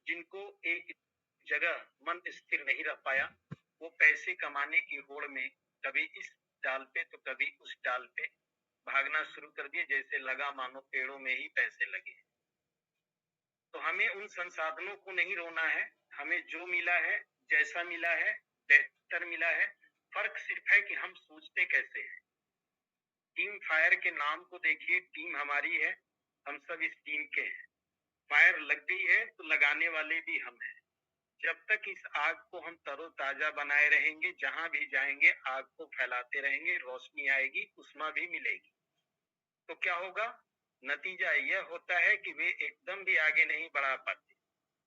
जिनको एक जगह मन स्थिर नहीं रह पाया, वो पैसे कमाने की होड़ में कभी इस डाल पे तो कभी उस डाल पे भागना शुरू कर दिए, जैसे लगा मानो पेड़ों में ही पैसे लगे। तो हमें उन संसाधनों को नहीं रोना है, हमें जो मिला है, जैसा मिला है, बेहतर मिला है। फर्क सिर्फ है कि हम सोचते कैसे हैं। टीम फायर के नाम को देखिए, टीम हमारी है, हम सब इस टीम के हैं। फायर लग गई है तो लगाने वाले भी हम हैं। जब तक इस आग को हम तरोताजा बनाए रहेंगे, जहां भी जाएंगे आग को फैलाते रहेंगे, रोशनी आएगी, उष्मा भी मिलेगी। तो क्या होगा? नतीजा यह होता है कि वे एकदम भी आगे नहीं बढ़ा पाते।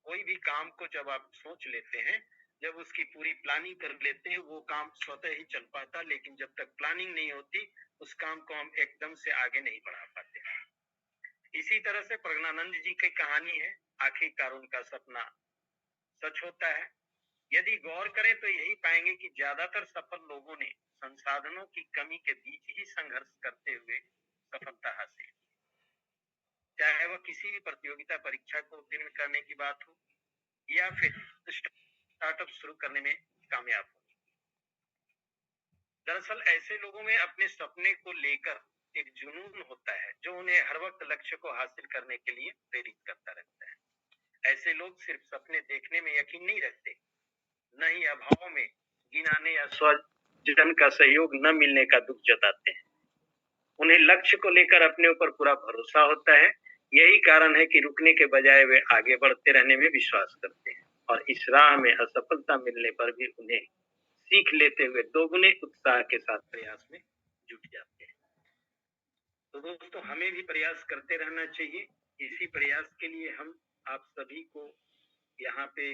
कोई भी काम को जब आप सोच लेते हैं, जब उसकी पूरी प्लानिंग कर लेते हैं, वो काम स्वतः ही चल पाता, लेकिन जब तक प्लानिंग नहीं होती, उस काम को हम एकदम से आगे नहीं बढ़ा पाते। इसी तरह से प्रज्ञानंद जी की कहानी है, आखिरकार उनका सपना सच होता है। यदि गौर करें तो यही पाएंगे कि ज्यादातर सफल लोगों ने संसाधनों की कमी के बीच ही संघर्ष करते हुए सफलता हासिल की। चाहे वह किसी भी प्रतियोगिता परीक्षा को उत्तीर्ण करने की बात हो या फिर स्टार्टअप शुरू करने में कामयाब हो। दरअसल ऐसे लोगों में अपने सपने को लेकर एक जुनून होता है, जो उन्हें हर वक्त लक्ष्य को हासिल करने के लिए प्रेरित करता रहता है। ऐसे लोग सिर्फ सपने देखने में यकीन नहीं रखते, न ही अभाव में गिनाने या स्वजन का सहयोग न मिलने का दुख जताते हैं। उन्हें लक्ष्य को लेकर अपने ऊपर पूरा भरोसा होता है। यही कारण है कि रुकने के बजाय वे आगे बढ़ते रहने में विश्वास करते हैं और इस राह में असफलता मिलने पर भी उन्हें सीख लेते हुए दोगुने उत्साह के साथ प्रयास में जुट जाते हैं। तो दोस्तों, हमें भी प्रयास करते रहना चाहिए। इसी प्रयास के लिए हम आप सभी को यहाँ पे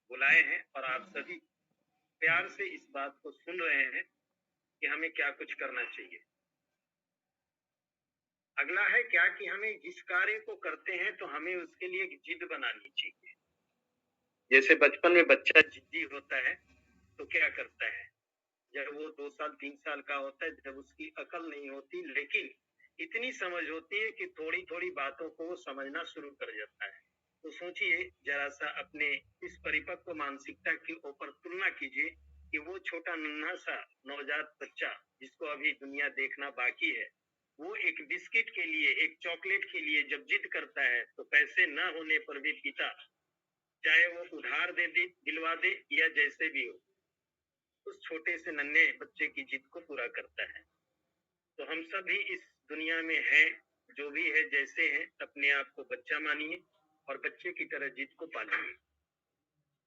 बुलाए हैं और आप सभी प्यार से इस बात को सुन रहे हैं कि हमें क्या कुछ करना चाहिए। अगला है क्या कि हमें जिस कार्य को करते हैं तो हमें उसके लिए एक जिद बनानी चाहिए। जैसे बचपन में बच्चा जिद्दी होता है तो क्या करता है, जब वो 2 साल 3 साल का होता है, जब उसकी अकल नहीं होती लेकिन इतनी समझ होती है कि थोड़ी थोड़ी बातों को वो समझना शुरू कर जाता है। तो सोचिए जरा सा अपने इस परिपक्व मानसिकता के ऊपर तुलना कीजिए कि वो छोटा नन्हा सा नवजात बच्चा जिसको अभी दुनिया देखना बाकी है, वो एक बिस्किट के लिए, एक चॉकलेट के लिए जब जिद करता है तो पैसे न होने पर भी पिता चाहे वो उधार दे दे, दिलवा दे या जैसे भी हो, उस छोटे से नन्हे बच्चे की जिद को पूरा करता है। तो हम सभी इस दुनिया में हैं, जो भी है जैसे हैं, अपने आप को बच्चा मानिए और बच्चे की तरह जिद को पालिए।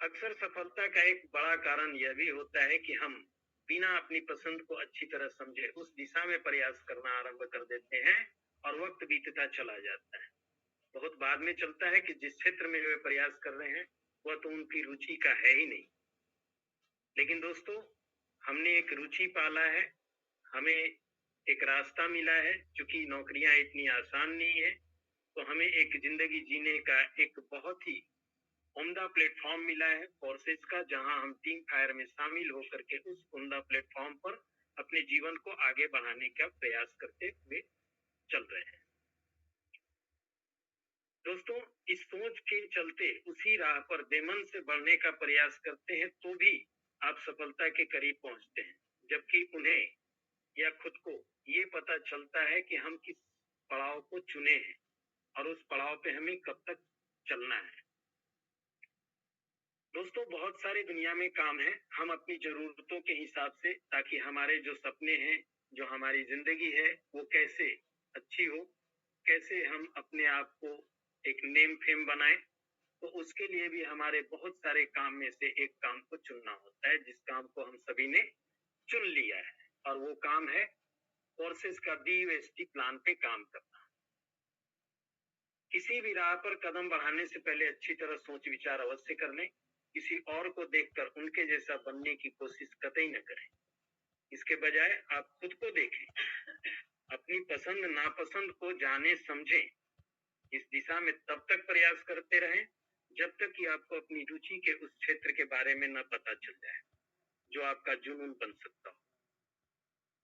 अक्सर सफलता का एक बड़ा कारण यह भी होता है कि हम बिना अपनी पसंद को अच्छी तरह समझे उस दिशा में प्रयास करना आरंभ कर देते हैं और वक्त बीतता चला जाता है। बहुत बाद में चलता है कि जिस क्षेत्र में वे प्रयास कर रहे हैं वह तो उनकी रुचि का है ही नहीं। लेकिन दोस्तों, हमने एक रुचि पाला है, हमें एक रास्ता मिला है। चूंकि नौकरियां इतनी आसान नहीं है, तो हमें एक जिंदगी जीने का एक बहुत ही उम्दा प्लेटफॉर्म मिला है कोर्सेज का, जहां हम टीम फायर में शामिल होकर के उस उम्दा प्लेटफॉर्म पर अपने जीवन को आगे बढ़ाने का प्रयास करते हुए चल रहे हैं। दोस्तों, इस सोच के चलते उसी राह पर बेमन से बढ़ने का प्रयास करते हैं तो भी आप सफलता के करीब पहुंचते हैं, जबकि उन्हें या खुद को ये पता चलता है कि हम किस पड़ाव को चुने हैं और उस पड़ाव पे हमें कब तक चलना है। दोस्तों, बहुत सारे दुनिया में काम है, हम अपनी जरूरतों के हिसाब से, ताकि हमारे जो सपने हैं, जो हमारी जिंदगी है, वो कैसे अच्छी हो, कैसे हम अपने आप को एक नेम फेम बनाए, तो उसके लिए भी हमारे बहुत सारे काम में से एक काम को चुनना होता है, जिस काम को हम सभी ने चुन लिया है, और वो काम है कोर्सेज का BUST प्लान पे काम करना। किसी भी राह पर कदम बढ़ाने से पहले अच्छी तरह सोच विचार अवश्य कर लें। किसी और को देखकर उनके जैसा बनने की कोशिश कतई न करें। इसके बजाय आप खुद को देखें, अपनी पसंद नापसंद को जाने समझें। इस दिशा में तब तक प्रयास करते रहें जब तक कि आपको अपनी रुचि के उस क्षेत्र के बारे में न पता चल जाए जो आपका जुनून बन सकता हो।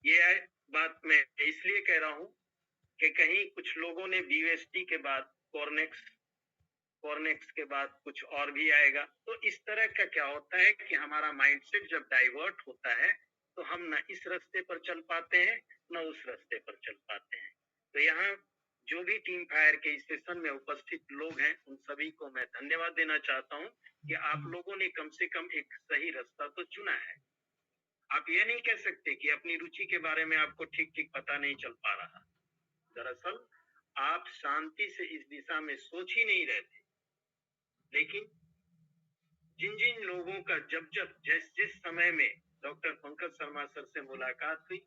ये बात मैं इसलिए कह रहा हूं कि कहीं कुछ लोगों ने BUST के बाद कॉर्नेक्स कॉर्नेक्स के बाद कुछ और भी आएगा। तो इस तरह का क्या होता है कि हमारा माइंडसेट जब डाइवर्ट होता है तो हम न इस रास्ते पर चल पाते हैं न उस रास्ते पर चल पाते हैं। तो यहाँ जो भी टीम फायर के इस सेशन में उपस्थित लोग हैं उन सभी को मैं धन्यवाद देना चाहता हूँ कि आप लोगों ने कम से कम एक सही रास्ता तो चुना है। आप ये नहीं कह सकते कि अपनी रुचि के बारे में आपको ठीक ठीक पता नहीं चल पा रहा। दरअसल आप शांति से इस दिशा में सोच ही नहीं रहे थे, लेकिन जिन जिन लोगों का जब जब जिस समय में डॉक्टर पंकज शर्मा सर से मुलाकात हुई,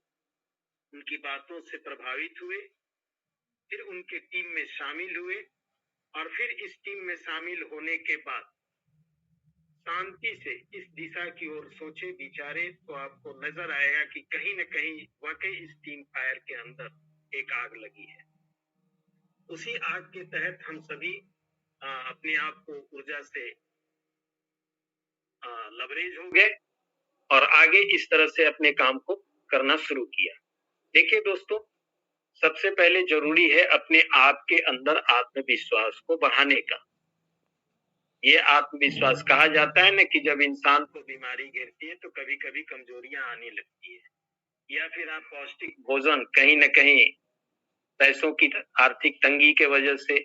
उनकी बातों से प्रभावित हुए, फिर उनके टीम में शामिल हुए और फिर इस टीम में शामिल होने के बाद शांति से इस दिशा की ओर सोचे विचारे तो आपको नजर आएगा कि कहीं न कहीं वाकई इस टीम फायर के अंदर एक आग लगी है। उसी आग के तहत हम सभी अपने आप को ऊर्जा से लवरेज हो गए और आगे इस तरह से अपने काम को करना शुरू किया। देखिए दोस्तों, सबसे पहले जरूरी है अपने आप के अंदर आत्मविश्वास को बढ़ाने का। ये आत्मविश्वास कहा जाता है ना कि जब इंसान को बीमारी घेरती है तो कभी कभी कमजोरियां आने लगती है या फिर आप पौष्टिक भोजन कहीं न कहीं पैसों की आर्थिक तंगी के वजह से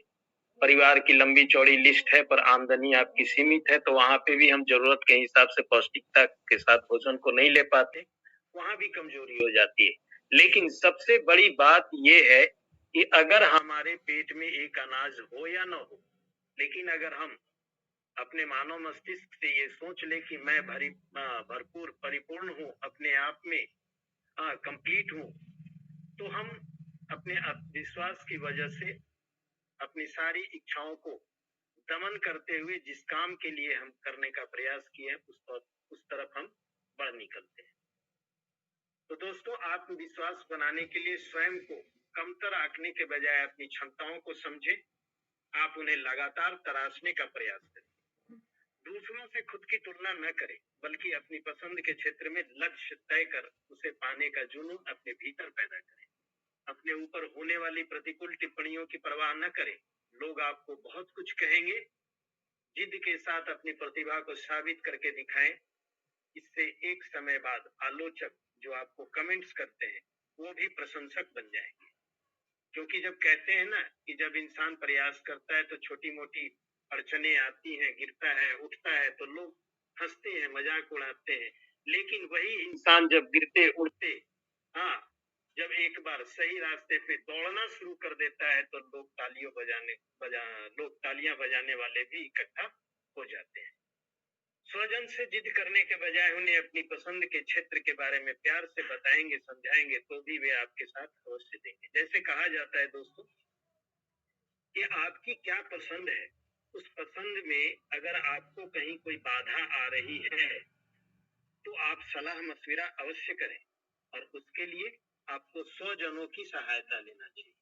परिवार की लंबी चौड़ी लिस्ट है पर आमदनी आपकी सीमित है, तो वहां पे भी हम जरूरत के हिसाब से पौष्टिकता के साथ भोजन को नहीं ले पाते, वहां भी कमजोरी हो जाती है। लेकिन सबसे बड़ी बात यह है कि अगर हमारे पेट में एक अनाज हो या न हो, लेकिन अगर हम अपने मानव मस्तिष्क से ये सोच ले कि मैं भरपूर परिपूर्ण हूँ, अपने आप में कंप्लीट हूँ, तो हम अपने विश्वास की वजह से अपनी सारी इच्छाओं को दमन करते हुए जिस काम के लिए हम करने का प्रयास किए उस तरफ हम बढ़ निकलते हैं। तो दोस्तों, आत्मविश्वास बनाने के लिए स्वयं को कमतर आंकने के बजाय अपनी क्षमताओं को समझें। आप उन्हें लगातार तराशने का प्रयास करें। दूसरों से खुद की तुलना न करें, बल्कि अपनी पसंद के क्षेत्र में लक्ष्य तय कर उसे पाने का जुनून अपने भीतर पैदा करें। अपने ऊपर होने वाली प्रतिकूल टिप्पणियों की परवाह न करें। लोग आपको बहुत कुछ कहेंगे, जिद के साथ अपनी प्रतिभा को साबित करके दिखाएं। इससे एक समय बाद आलोचक जो आपको कमेंट्स करते हैं वो भी प्रशंसक बन जाएंगे, क्योंकि जब कहते हैं ना कि जब इंसान प्रयास करता है तो छोटी मोटी अड़चने आती हैं, गिरता है, उठता है, तो लोग हंसते हैं, मजाक उड़ाते हैं। लेकिन वही इंसान जब गिरते उड़ते जब एक बार सही रास्ते पे दौड़ना शुरू कर देता है तो लोग तालियां बजाने वाले भी इकट्ठा हो जाते हैं। स्वजन से जिद करने के बजाय उन्हें अपनी पसंद के क्षेत्र के बारे में प्यार से बताएंगे, समझाएंगे, तो भी वे आपके साथ अवश्य देंगे। जैसे कहा जाता है दोस्तों कि आपकी क्या पसंद है, उस पसंद में अगर आपको कहीं कोई बाधा आ रही है तो आप सलाह मशविरा अवश्य करें और उसके लिए आपको स्वजनों की सहायता लेना चाहिए,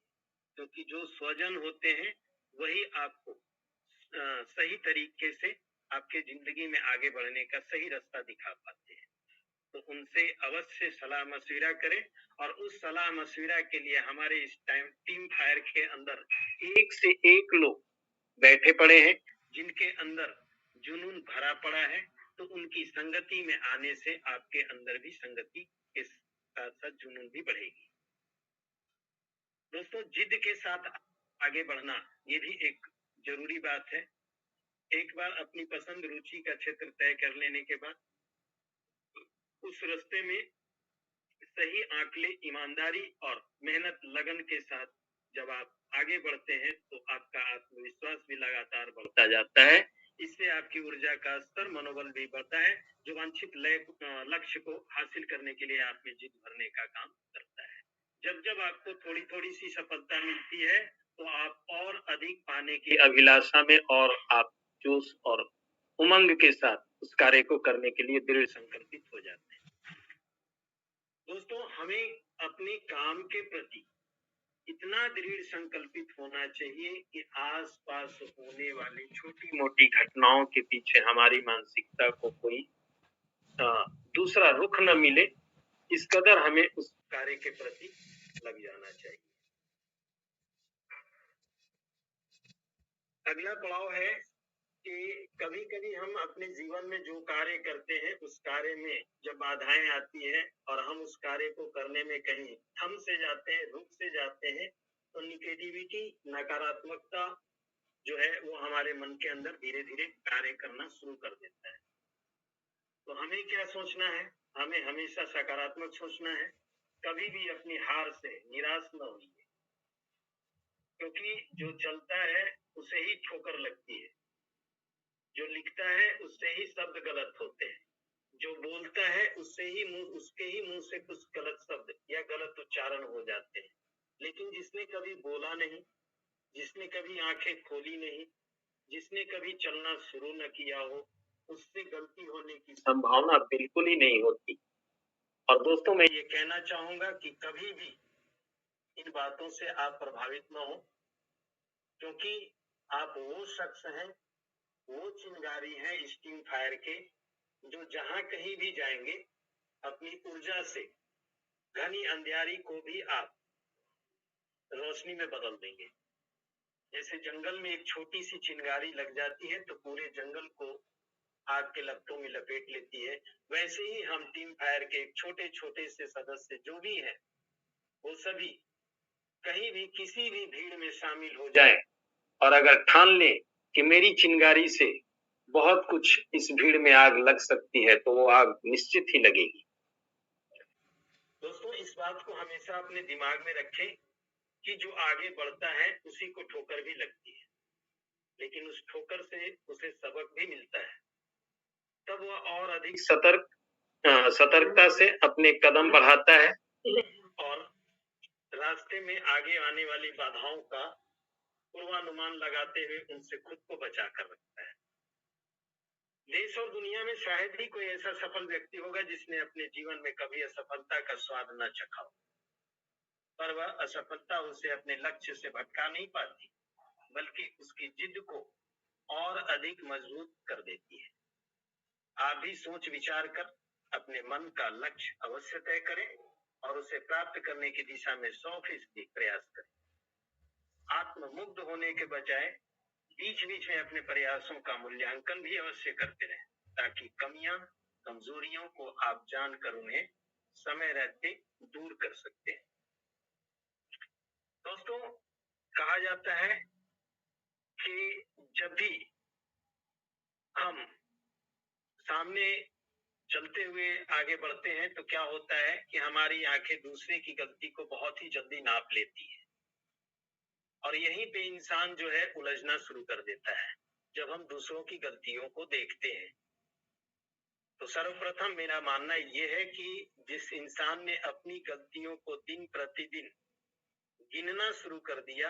क्योंकि जो स्वजन होते हैं वही आपको सही तरीके से आपके जिंदगी में आगे बढ़ने का सही रास्ता दिखा पाते हैं। तो उनसे अवश्य सलाह मशविरा करें और उस सलाह मशविरा के लिए हमारे इस टाइम टीम फायर के अंदर एक से एक लोग बैठे पड़े हैं जिनके अंदर जुनून भरा पड़ा है। तो उनकी संगति में आने से आपके अंदर भी संगति के साथ साथ जुनून भी बढ़ेगी। दोस्तों, जिद के साथ आगे बढ़ना ये भी एक जरूरी बात है। एक बार अपनी पसंद रुचि का क्षेत्र तय कर लेने के बाद उस रास्ते में सही आंकड़े, ईमानदारी और मेहनत लगन के साथ जब आप आगे बढ़ते हैं तो आपका आत्मविश्वास भी लगातार बढ़ता जाता है। इससे आपकी ऊर्जा का स्तर, मनोबल भी बढ़ता है, जो वांछित लक्ष्य को हासिल करने के लिए आप में जिद भरने का काम करता है। जब जब आपको थोड़ी थोड़ी सी सफलता मिलती है तो आप और अधिक पाने की अभिलाषा में और आप जोश और उमंग के साथ उस कार्य को करने के लिए दृढ़ संकल्पित हो जाते हैं। दोस्तों, हमें अपने काम के प्रति इतना दृढ़ संकल्पित होना चाहिए कि आसपास होने वाली छोटी मोटी घटनाओं के पीछे हमारी मानसिकता को कोई दूसरा रुख न मिले। इस कदर हमें उस कार्य के प्रति लग जाना चाहिए। अगला पड़ाव है कि कभी कभी हम अपने जीवन में जो कार्य करते हैं उस कार्य में जब बाधाएं आती है और हम उस कार्य को करने में कहीं थम से जाते हैं, रुक से जाते हैं, तो निगेटिविटी, नकारात्मकता जो है वो हमारे मन के अंदर धीरे धीरे कार्य करना शुरू कर देता है। तो हमें क्या सोचना है? हमें हमेशा सकारात्मक सोचना है, कभी भी अपनी हार से निराश न होइए, क्योंकि जो चलता है उसे ही ठोकर लगती है, जो लिखता है उससे ही शब्द गलत होते हैं, जो बोलता है उससे ही उसके ही मुंह से कुछ गलत शब्द या गलत उच्चारण हो जाते हैं। लेकिन जिसने कभी बोला नहीं, जिसने कभी आंखें खोली नहीं, जिसने कभी चलना शुरू न किया हो, उससे गलती होने की संभावना बिल्कुल ही नहीं होती। और दोस्तों, मैं ये कहना चाहूंगा कि कभी भी इन बातों से आप प्रभावित न हो, क्योंकि आप वो शख्स हैं, वो चिंगारी हैं स्टीम फायर के, जो जहां कहीं भी जाएंगे अपनी ऊर्जा से घनी अंधियारी को भी आप रोशनी में बदल देंगे। जैसे जंगल में एक छोटी सी चिंगारी लग जाती है तो पूरे जंगल को आग के लपटों में लपेट लेती है, वैसे ही हम टीम फायर के छोटे छोटे से सदस्य जो भी हैं, वो सभी कहीं भी किसी भी भीड़ में शामिल हो जाए और अगर ठान ले कि मेरी चिंगारी से बहुत कुछ इस भीड़ में आग लग सकती है, तो वो आग निश्चित ही लगेगी। दोस्तों, इस बात को हमेशा अपने दिमाग में रखें कि जो आगे बढ़ता है उसी को ठोकर भी लगती है, लेकिन उस ठोकर से उसे सबक भी मिलता है। तब वह और अधिक सतर्कता से अपने कदम बढ़ाता है और रास्ते में आगे आने वाली बाधाओं का पूर्वानुमान लगाते हुए उनसे खुद को बचा कर रखता है। देश और दुनिया में शायद ही कोई ऐसा सफल व्यक्ति होगा जिसने अपने जीवन में कभी असफलता का स्वाद न चखा हो, पर वह असफलता उसे अपने लक्ष्य से भटका नहीं पाती, बल्कि उसकी जिद को और अधिक मजबूत कर देती है। आप भी सोच विचार कर अपने मन का लक्ष्य अवश्य तय करें और उसे प्राप्त करने की दिशा में 100% प्रयास करें। आत्ममुग्ध होने के बजाय बीच बीच में अपने प्रयासों का मूल्यांकन भी अवश्य करते रहें, ताकि कमियां, कमजोरियों को आप जानकर उन्हें समय रहते दूर कर सकते हैं। दोस्तों, कहा जाता है कि जब भी हम सामने चलते हुए आगे बढ़ते हैं तो क्या होता है कि हमारी आंखें दूसरे की गलती को बहुत ही जल्दी नाप लेती है और यहीं पे इंसान जो है उलझना शुरू कर देता है। जब हम दूसरों की गलतियों को देखते हैं तो सर्वप्रथम मेरा मानना यह है कि जिस इंसान ने अपनी गलतियों को दिन प्रतिदिन गिनना शुरू कर दिया,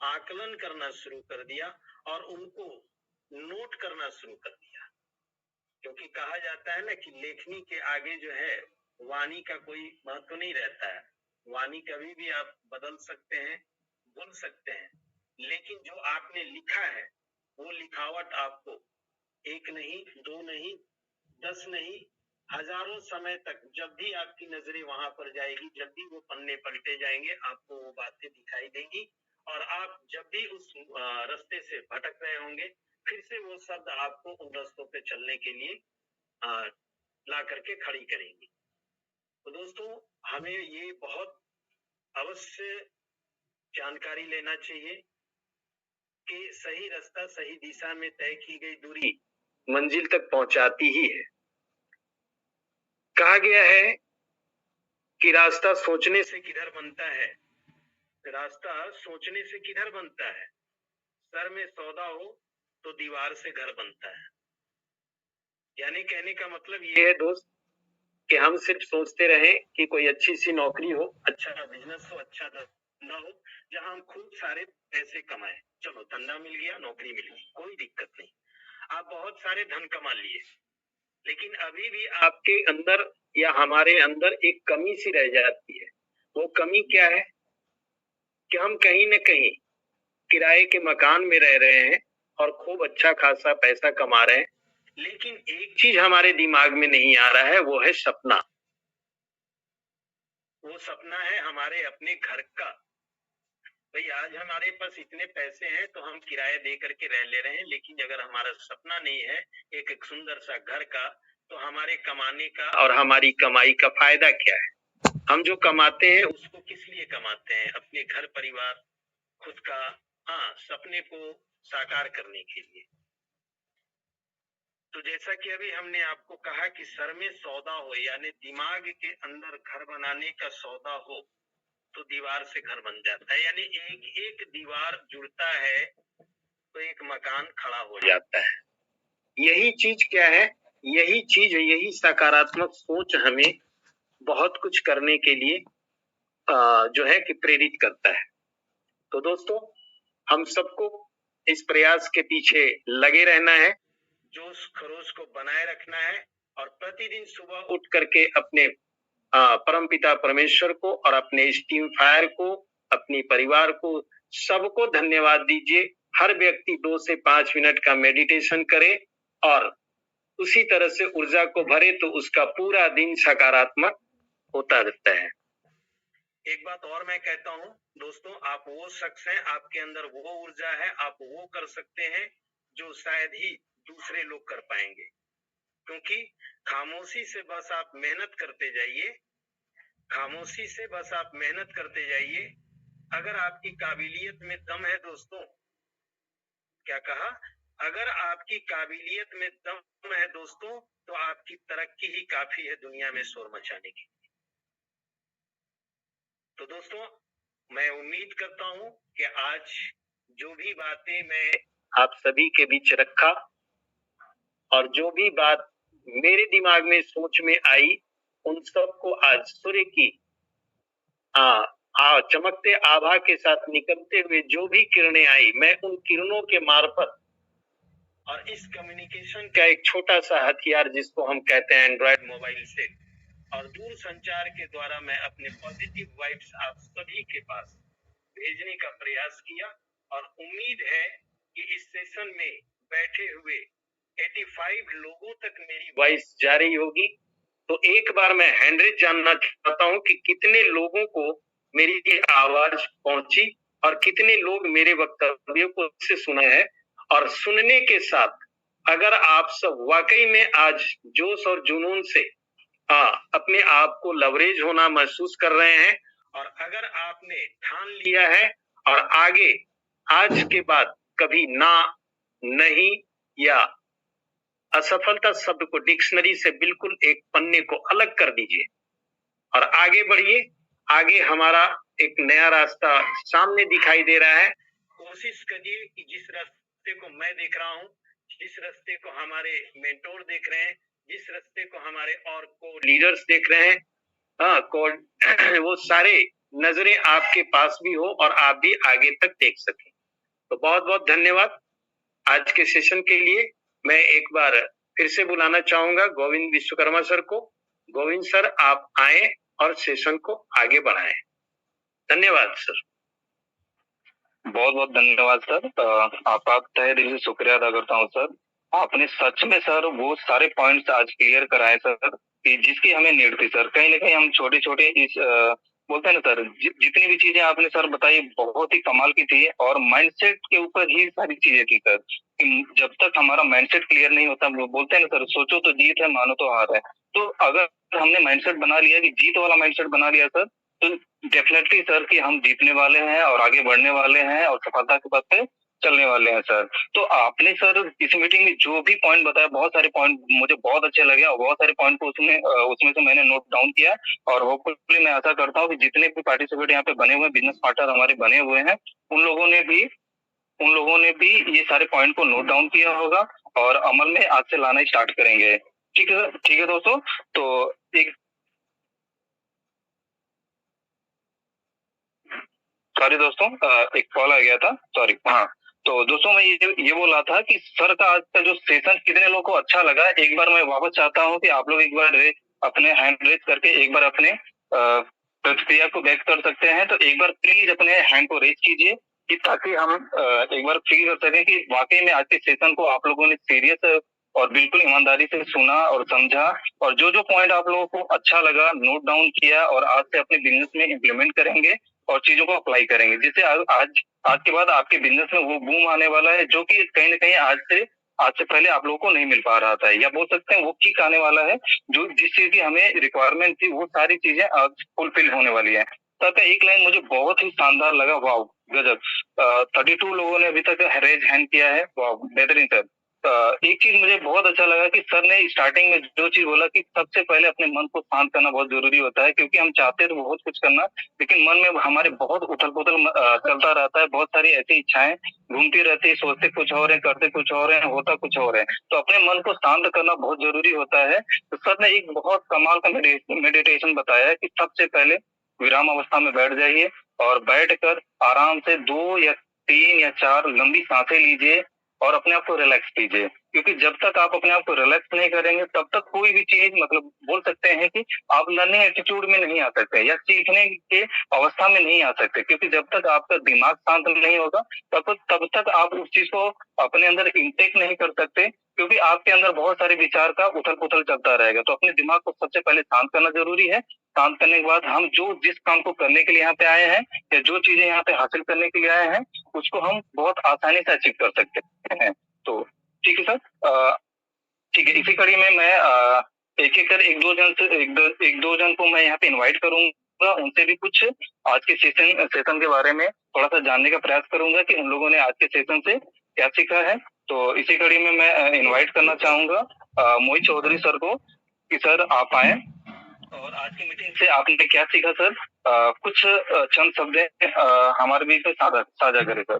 आकलन करना शुरू कर दिया और उनको नोट करना शुरू कर दिया, क्योंकि कहा जाता है ना कि लेखनी के आगे जो है वाणी का कोई महत्व नहीं रहता है। वाणी कभी भी आप बदल सकते हैं, बोल सकते हैं, लेकिन जो आपने लिखा है वो लिखावट आपको एक नहीं, दो नहीं, 10 नहीं, हजारों समय तक जब भी आपकी नजरें वहां पर जाएगी, जब भी वो पन्ने पलटे जाएंगे, आपको वो बातें दिखाई देंगी और आप जब भी उस रास्ते से भटक रहे होंगे, फिर से वो शब्द आपको उन रास्तों पे चलने के लिए ला करके खड़ी करेंगी। तो दोस्तों, हमें ये बहुत अवश्य जानकारी लेना चाहिए कि सही रास्ता सही दिशा में तय की गई दूरी मंजिल तक पहुंचाती ही है। कहा गया है कि रास्ता सोचने से किधर बनता है, रास्ता सोचने से किधर बनता है, सर में सौदा हो तो दीवार से घर बनता है। यानी कहने का मतलब ये है दोस्त कि हम सिर्फ सोचते रहें कि कोई अच्छी सी नौकरी हो, अच्छा बिजनेस हो, अच्छा धंधा हो, जहां हम खूब सारे पैसे कमाएं। चलो धंधा मिल गया, नौकरी मिल गई, कोई दिक्कत नहीं, आप बहुत सारे धन कमा लिए, लेकिन अभी भी आपके अंदर या हमारे अंदर एक कमी सी रह जाती है। वो कमी क्या है कि हम कहीं न कहीं किराए के मकान में रह रहे हैं और खूब अच्छा खासा पैसा कमा रहे हैं, लेकिन एक चीज हमारे दिमाग में नहीं आ रहा है, वो है सपना। वो सपना है हमारे अपने घर का। भाई आज हमारे पास इतने पैसे हैं तो हम किराया दे करके रह ले रहे हैं, लेकिन अगर हमारा सपना नहीं है एक सुंदर सा घर का, तो हमारे कमाने का और हमारी कमाई का फायदा क्या है? हम जो कमाते हैं उसको किस लिए कमाते हैं? अपने घर परिवार, खुद का, हाँ, सपने को साकार करने के लिए। तो जैसा कि अभी हमने आपको कहा कि सर में सौदा हो, यानी दिमाग के अंदर घर बनाने का सौदा हो, तो दीवार से घर बन जाता है, यानी एक एक दीवार जुड़ता है तो एक मकान खड़ा हो जाता है। यही चीज क्या है? यही चीज, यही सकारात्मक सोच हमें बहुत कुछ करने के लिए जो है कि प्रेरित करता है। तो दोस्तों, हम सबको इस प्रयास के पीछे लगे रहना है, जोश खरोश को बनाए रखना है, और प्रतिदिन सुबह उठ करके अपने परमपिता परमेश्वर को और अपने टीम फायर को, अपने परिवार को, सबको धन्यवाद दीजिए। हर व्यक्ति 2 से 5 मिनट का मेडिटेशन करे और उसी तरह से ऊर्जा को भरे, तो उसका पूरा दिन सकारात्मक होता रहता है। एक बात और मैं कहता हूं दोस्तों, आप वो शख्स हैं, आपके अंदर वो ऊर्जा है, आप वो कर सकते हैं जो शायद ही दूसरे लोग कर पाएंगे। क्योंकि खामोशी से बस आप मेहनत करते जाइए, खामोशी से बस आप मेहनत करते जाइए। अगर आपकी काबिलियत में दम है दोस्तों, क्या कहा? अगर आपकी काबिलियत में दम है दोस्तों, तो आपकी तरक्की ही काफी है दुनिया में शोर मचाने की। तो दोस्तों, मैं उम्मीद करता हूं कि आज जो भी बातें मैं आप सभी के बीच रखा और जो भी बात मेरे दिमाग में सोच में आई, उन सबको आज सूर्य की चमकते आभा के साथ निकलते हुए जो भी किरणें आई, मैं उन किरणों के मार्फत और इस कम्युनिकेशन का एक छोटा सा हथियार जिसको हम कहते हैं एंड्रॉइड मोबाइल से, और दूर संचार के द्वारा मैं अपने पॉजिटिव वाइब्स आप सभी के पास भेजने का प्रयास किया। और उम्मीद है कि इस सेशन में बैठे हुए 85 लोगों तक मेरी वॉइस जा रही होगी। तो एक बार मैं हैंड्रेज जानना चाहता हूं कि कितने लोगों को मेरी आवाज पहुंची और कितने लोग मेरे वक्तव्यों को से सुना है। और सुनने के साथ अगर आप सब वाकई में आज जोश और जुनून से अपने आप को लवरेज होना महसूस कर रहे हैं, और अगर आपने ठान लिया है और आगे आज के बाद कभी ना, नहीं या असफलता शब्द को डिक्शनरी से बिल्कुल एक पन्ने को अलग कर दीजिए और आगे बढ़िए। आगे हमारा एक नया रास्ता सामने दिखाई दे रहा है। कोशिश करिए कि जिस रास्ते को मैं देख रहा हूँ, जिस रास्ते को हमारे मेंटोर देख रहे हैं, जिस रास्ते को हमारे और को लीडर्स देख रहे हैं, वो सारे नजरें आपके पास भी हो और आप भी आगे तक देख सकें। तो बहुत बहुत धन्यवाद। आज के सेशन के लिए मैं एक बार फिर से बुलाना चाहूंगा गोविंद विश्वकर्मा सर को। गोविंद सर, आप आए और सेशन को आगे बढ़ाएं। धन्यवाद सर। बहुत बहुत धन्यवाद सर। आपका तहे दिल से शुक्रिया अदा करता हूँ सर। आपने सच में सर वो सारे पॉइंट्स आज क्लियर कराए सर कि जिसकी हमें नीड थी सर। कहीं ना कहीं हम छोटे छोटे इस बोलते हैं ना सर, जितनी भी चीजें आपने सर बताई बहुत ही कमाल की थी और माइंडसेट के ऊपर ही सारी चीजें थी सर। जब तक हमारा माइंडसेट क्लियर नहीं होता, वो बोलते हैं ना सर, सोचो तो जीत है, मानो तो हार है। तो अगर हमने माइंडसेट बना लिया कि जीत वाला माइंडसेट बना लिया सर, तो डेफिनेटली सर कि हम जीतने वाले हैं और आगे बढ़ने वाले हैं और सफलता के पथ पे चलने वाले हैं सर। तो आपने सर इस मीटिंग में जो भी पॉइंट बताया, बहुत सारे पॉइंट मुझे बहुत अच्छे लगे और बहुत सारे पॉइंट को उसमें से मैंने नोट डाउन किया। और होपफुली मैं आशा करता हूँ कि जितने भी पार्टिसिपेट यहाँ पे बने हुए बिजनेस पार्टनर हमारे बने हुए हैं, उन लोगों ने भी ये सारे पॉइंट को नोट डाउन किया होगा और अमल में आज से लाना स्टार्ट करेंगे। ठीक है दोस्तों। तो एक सॉरी दोस्तों, एक कॉल आ गया था, सॉरी। हाँ, तो दोस्तों मैं ये बोल रहा था कि सर का आज का जो सेशन कितने लोगों को अच्छा लगा, एक बार मैं वापस चाहता हूँ कि आप लोग एक बार अपने हैंड रेज करके एक बार अपने प्रतिक्रिया को व्यक्त कर सकते हैं। तो एक बार प्लीज अपने हैंड को रेज कीजिए कि ताकि हम एक बार फील कर सकें कि वाकई में आज के सेशन को आप लोगों ने सीरियस और बिल्कुल ईमानदारी से सुना और समझा, और जो जो पॉइंट आप लोगों को अच्छा लगा नोट डाउन किया और आज से अपने बिजनेस में इम्प्लीमेंट करेंगे। और चीजों को अप्लाई करेंगे, जिससे आज के बाद आपके बिजनेस में वो बूम आने वाला है जो कि कहीं ना कहीं आज से पहले आप लोगों को नहीं मिल पा रहा था, या बोल सकते हैं वो किक आने वाला है जो जिस चीज की हमें रिक्वायरमेंट थी वो सारी चीजें आज फुलफिल होने वाली है। सर का एक लाइन मुझे बहुत ही शानदार लगा, वाह गजब। 32 लोगों ने अभी तक रेज हैंड किया है, वाह बेहतरीन सर। एक चीज मुझे बहुत अच्छा लगा कि सर ने स्टार्टिंग में जो चीज बोला कि सबसे पहले अपने मन को शांत करना बहुत जरूरी होता है, क्योंकि हम चाहते तो बहुत कुछ करना, लेकिन मन में हमारे बहुत उथल पुथल चलता रहता है, बहुत सारी ऐसी इच्छाएं घूमती रहती है, सोचते कुछ और है, करते कुछ और है, होता कुछ और है। तो अपने मन को शांत करना बहुत जरूरी होता है। तो सर ने एक बहुत कमाल का मेडिटेशन बताया है कि सबसे पहले विराम अवस्था में बैठ जाइए और बैठकर आराम से 2 या 3 या 4 लंबी सांसें लीजिए और अपने आप को रिलैक्स कीजिए, क्योंकि जब तक आप अपने आप को रिलैक्स नहीं करेंगे तब तक कोई भी चीज, मतलब बोल सकते हैं कि आप लर्निंग एटीट्यूड में नहीं आ सकते या सीखने के अवस्था में नहीं आ सकते, क्योंकि जब तक आपका दिमाग शांत नहीं होगा तब तक आप उस चीज को अपने अंदर इंटेक नहीं कर सकते, क्योंकि आपके अंदर बहुत सारे विचार का उथल पुथल चलता रहेगा। तो अपने दिमाग को सबसे पहले शांत करना जरूरी है। शांत करने के बाद हम जिस काम को करने के लिए यहाँ पे आए हैं या जो चीजें यहाँ पे हासिल करने के लिए आए हैं उसको हम बहुत आसानी से अचीव कर सकते हैं। तो ठीक है सर, ठीक है। इसी कड़ी में मैं एक एक कर एक दो जन को मैं यहाँ पे इनवाइट करूंगा, उनसे भी कुछ आज के सेशन के बारे में थोड़ा सा जानने का प्रयास करूंगा कि उन लोगों ने आज के सेशन से क्या सीखा है। तो इसी कड़ी में मैं इनवाइट करना चाहूंगा मोहित चौधरी सर को कि सर आप आए और आज की मीटिंग से आपने क्या सीखा सर, कुछ चंद शब्द हमारे बीच में साझा करें सर।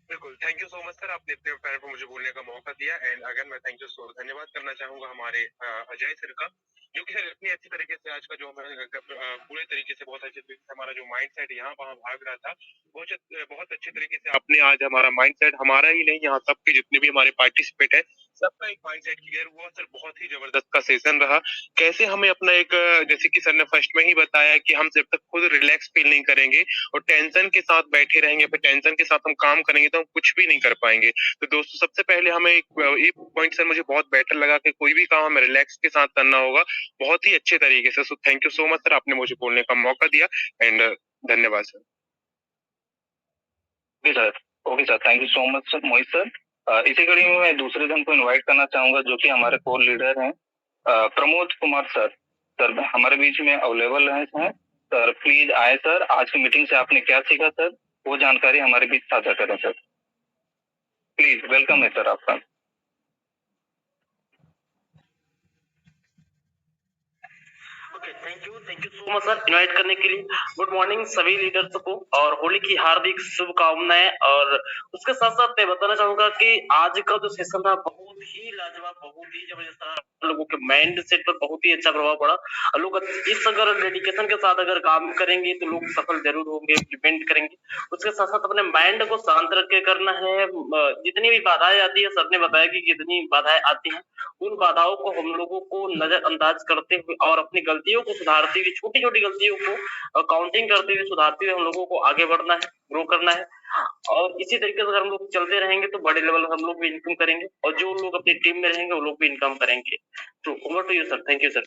बिल्कुल, thank you so much sir, आपने इतने टाइम पर मुझे बोलने का मौका दिया। एंड अगेन मैं धन्यवाद करना चाहूंगा हमारे अजय सर का, जो कि इतनी अच्छी तरीके से आज का जो हमारे पूरे तरीके से बहुत अच्छे तरीके से हमारा जो माइंड सेट यहाँ वहाँ भाग रहा था, बहुत अच्छे तरीके से आपने आज हमारा माइंड सेट, हमारा ही नहीं यहाँ सबके जितने भी हमारे पार्टिसिपेट है सबका एक माइंड सेट क्लियर हुआ सर। बहुत ही जबरदस्त का सेशन रहा। कैसे हमें अपना एक, जैसे कि सर ने फर्स्ट में ही बताया कि हम जब तक खुद रिलैक्स फील नहीं करेंगे और टेंशन के साथ बैठे रहेंगे, फिर टेंशन के साथ हम काम करेंगे तो हम कुछ भी नहीं कर पाएंगे। तो दोस्तों सबसे पहले हमें एक पॉइंट सर मुझे बहुत बेटर लगा कि कोई भी काम हमें रिलैक्स के साथ करना होगा, बहुत ही अच्छे तरीके से। So thank you so much sir, आपने मुझे बोलने का मौका दिया। एंड धन्यवाद sir. Okay sir, thank you so much sir Mohit sir. इसी कड़ी में मैं दूसरे जन को इनवाइट करना चाहूंगा जो कि हमारे कोर लीडर हैं प्रमोद कुमार सर। सर हमारे बीच में अवेलेबल है सर, प्लीज आए सर। आज की मीटिंग से आपने क्या सीखा सर वो जानकारी हमारे बीच साझा करें सर, प्लीज। वेलकम है सर आपका। Thank you so much sir invite करने के लिए। गुड मॉर्निंग सभी लीडर्स को और होली की हार्दिक शुभकामनाएं। और उसके साथ साथ मैं बताना चाहूंगा कि आज का जो सेशन था बहुत ही लाजवाब, बहुत ही जबरदस्त रहा। लोगों के माइंड सेट पर बहुत ही अच्छा प्रभाव पड़ा। लोग इस अगर डेडिकेशन के साथ अगर काम करेंगे तो लोग सफल जरूर होंगे, इम्प्लीमेंट करेंगे। उसके साथ साथ अपने माइंड को शांत रख के करना है। जितनी भी बाधाएं आती है, सर ने बताया कि जितनी बाधाएं आती हैं उन बाधाओं को हम लोगों को नजरअंदाज करते हुए और अपनी गलतियों को सुधारते हुए, छोटी छोटी गलतियों को काउंटिंग करते हुए सुधारते हुए हम लोगों को आगे बढ़ना है, ग्रो करना है। और इसी तरीके से अगर हम लोग चलते रहेंगे तो बड़े लेवल पर हम लोग भी इनकम करेंगे और जो लोग अपनी टीम में रहेंगे वो लोग भी इनकम करेंगे। तो over to you sir. Thank you sir.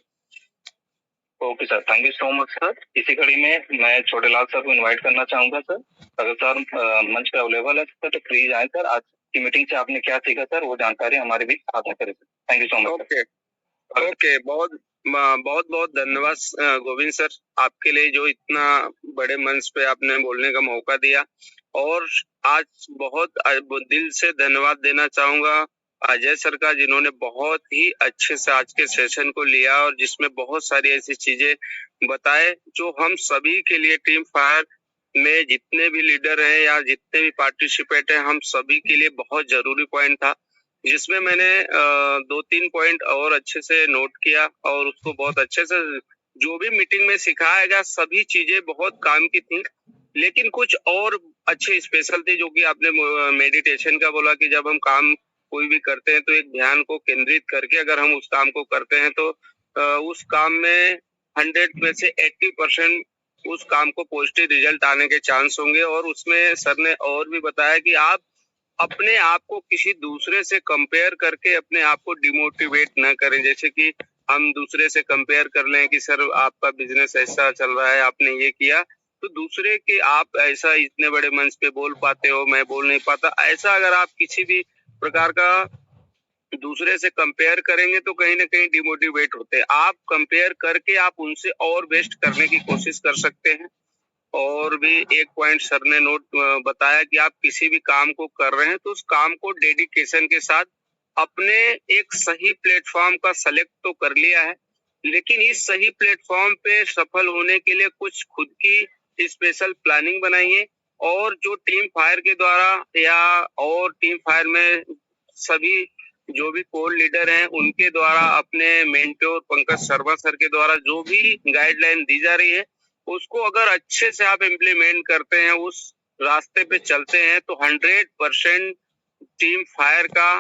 Okay sir, thank you so much sir. इसी कड़ी में मैं छोटेलाल सर को इनवाइट करना चाहूंगा सर। अगर सर मंच पे अवेलेबल है सर तो प्लीज आए सर। आज की मीटिंग से आपने क्या सीखा सर वो जानकारी हमारे बीच साझा करें sir. Thank you so much. Okay, बहुत बहुत धन्यवाद गोविंद सर, आपके लिए जो इतना बड़े मंच पे आपने बोलने का मौका दिया। और आज बहुत दिल से धन्यवाद देना चाहूंगा अजय सर का, जिन्होंने बहुत ही अच्छे से आज के सेशन को लिया और जिसमें बहुत सारी ऐसी चीजें बताए जो हम सभी के लिए, टीम फायर में जितने भी लीडर हैं या जितने भी पार्टिसिपेट हैं, हम सभी के लिए बहुत जरूरी पॉइंट था, जिसमें मैंने 2-3 पॉइंट और अच्छे से नोट किया और उसको बहुत अच्छे से जो भी मीटिंग में सिखाया गया सभी चीजें बहुत काम की थी। लेकिन कुछ और अच्छे स्पेशल थे जो कि आपने मेडिटेशन का बोला कि जब हम काम कोई भी करते हैं तो एक ध्यान को केंद्रित करके अगर हम उस काम को करते हैं तो उस काम में 100 में से 80% उस काम को पॉजिटिव रिजल्ट आने के चांस होंगे। और उसमें सर ने और भी बताया कि आप अपने आप को किसी दूसरे से कंपेयर करके अपने आप को डिमोटिवेट न करें। जैसे कि हम दूसरे से कंपेयर कर लें कि सर आपका बिजनेस ऐसा चल रहा है, आपने ये किया, तो दूसरे के आप ऐसा इतने बड़े मंच पे बोल पाते हो, मैं बोल नहीं पाता, ऐसा अगर आप किसी भी प्रकार का दूसरे से कंपेयर करेंगे तो कहीं ना कहीं डिमोटिवेट होते हैं। आप कंपेयर करके आप उनसे और बेस्ट करने की कोशिश कर सकते हैं। और भी एक पॉइंट सर ने बताया कि आप किसी भी काम को कर रहे हैं तो उस काम को डेडिकेशन के साथ अपने एक सही प्लेटफॉर्म का सेलेक्ट तो कर लिया है, लेकिन इस सही प्लेटफॉर्म पे सफल होने के लिए कुछ खुद की स्पेशल प्लानिंग बनाइए। और जो टीम फायर के द्वारा या और टीम फायर में सभी जो भी कोर लीडर हैं उनके द्वारा अपने मेंटोर पंकज शर्मा सर के द्वारा जो भी गाइडलाइन दी जा रही है उसको अगर अच्छे से आप इम्प्लीमेंट करते हैं, उस रास्ते पे चलते हैं तो 100% टीम फायर का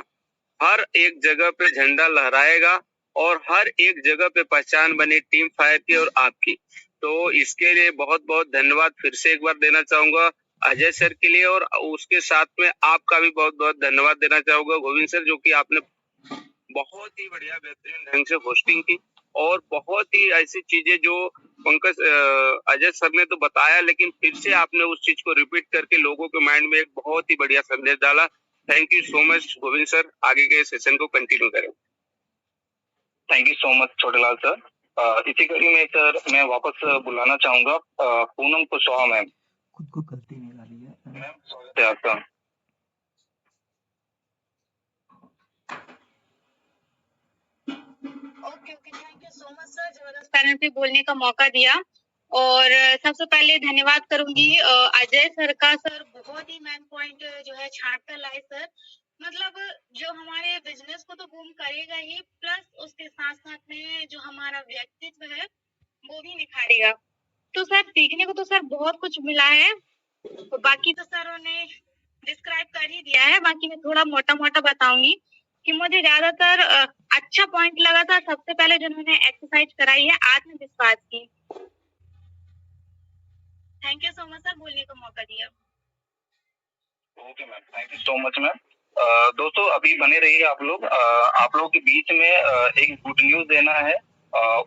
हर एक जगह पे झंडा लहराएगा और हर एक जगह पे पहचान बनी टीम फायर की और आपकी। तो इसके लिए बहुत बहुत धन्यवाद फिर से एक बार देना चाहूंगा अजय सर के लिए, और उसके साथ में आपका भी बहुत बहुत धन्यवाद देना चाहूंगा गोविंद सर, जो कि आपने बहुत ही बढ़िया बेहतरीन ढंग से होस्टिंग की और बहुत ही ऐसी चीजें जो पंकज अजय सर ने तो बताया, लेकिन फिर से आपने उस चीज को रिपीट करके लोगों के माइंड में एक बहुत ही बढ़िया संदेश डाला। Thank you so much Govind sir, आगे के सेशन को कंटिन्यू करें। Thank you so much Chhotelal sir. इसी कड़ी में सर मैं वापस बुलाना चाहूंगा पूनम कुशवाहा मैम। खुद को गलती नहीं डाली है मैम, स्वागत है आपका। Okay, thank you so much sir, जबरदस्त पैनल पे बोलने का मौका दिया। और सबसे पहले धन्यवाद करूंगी अजय सर का। सर बहुत ही मैन पॉइंट जो है छाट कर लाए सर, मतलब जो हमारे बिजनेस को तो बूम करेगा ही, प्लस उसके साथ साथ में जो हमारा व्यक्तित्व है वो भी निखारेगा। तो सर सीखने को तो सर बहुत कुछ मिला है, तो बाकी तो सर ने डिस्क्राइब कर ही दिया है, बाकी मैं थोड़ा मोटा मोटा बताऊंगी कि मुझे ज्यादातर अच्छा पॉइंट लगा था सबसे पहले जिन्होंने एक्सरसाइज कराई है आत्मविश्वास की। Thank you so much sir, बोलने का मौका दिया। Okay ma'am, thank you so much ma'am. दोस्तों अभी बने रहिए आप लोग। आप लोगों के बीच में एक गुड न्यूज देना है।